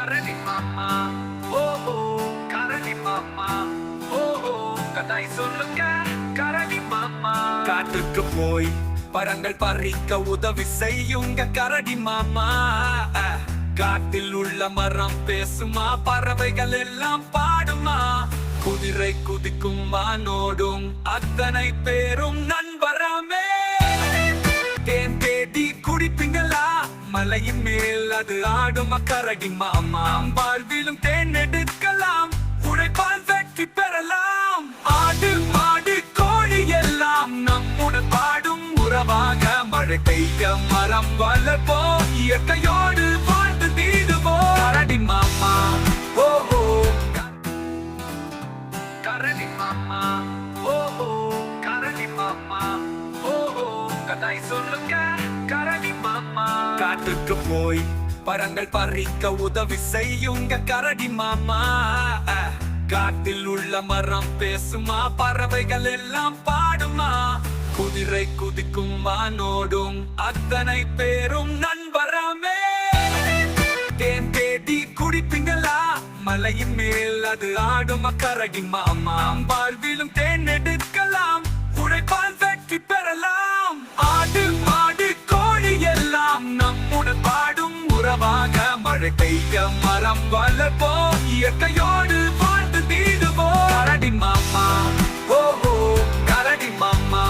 கரடி மாமா ஓ ஓ கரடி மாமா ஓ ஓ கதை சொல்லுங்க கரடி மாமா. காட்டுக்கு போய் பழங்கள் பறிக்க உதவி செய்யுங்க கரடி மாமா. காட்டில் உள்ள மரம் பேசுமா, பறவைகள் எல்லாம் பாடுமா, குதிரை குதிக்கும் வானோடும் அத்தனை பேரும் நண்பராமே. தேன் தேடி குடிப்பீங்களா, மலையின் மேல் அது ஆடும் கரடி மாமா. வாழ்விலும் தேன் எடுக்கலாம், உழைப்பால் வெற்றி பெறலாம். ஆடு மாடு கோழி எல்லாம் நம்முடன் பாடும் உறவாக மழை பெய்ய மரம் வளர்ப்போம், இயற்கையோடு வாழ்ந்து தீடுவோம். கரடி மாமா ஓ ஓ கரடி மாமா ஓ ஓ கரடி மாமா ஓ ஓ கதை சொல்லுங்க கரடி மாமா. காட்டுக்கு போய் பழங்கள் பறிக்க உதவி செய்யுங்க கரடி மாமா. காட்டில் உள்ள மரம் பேசுமா, பறவைகள் எல்லாம் பாடுமா, குதிரை குதிக்கும் வானோடும் அத்தனை பேரும் நண்பராமே. தேன் தேடி குடிப்பீங்களா, மலையின் மேல் அது ஆடும் கரடி மாமா. வாழ்விலும் தேன் எடுக்கலாம், உழைப்பால் வெற்றி பெறலாம். ஆடு மாடு கோழி எல்லாம் நம்முடன் பாடும் உறவாக மழை பெய்ய மரம் வளர்ப்போம், இயற்கையோடு வாழ்ந்து தீடுவோம். கரடி மாமா ஓ ஓ கரடி மாமா.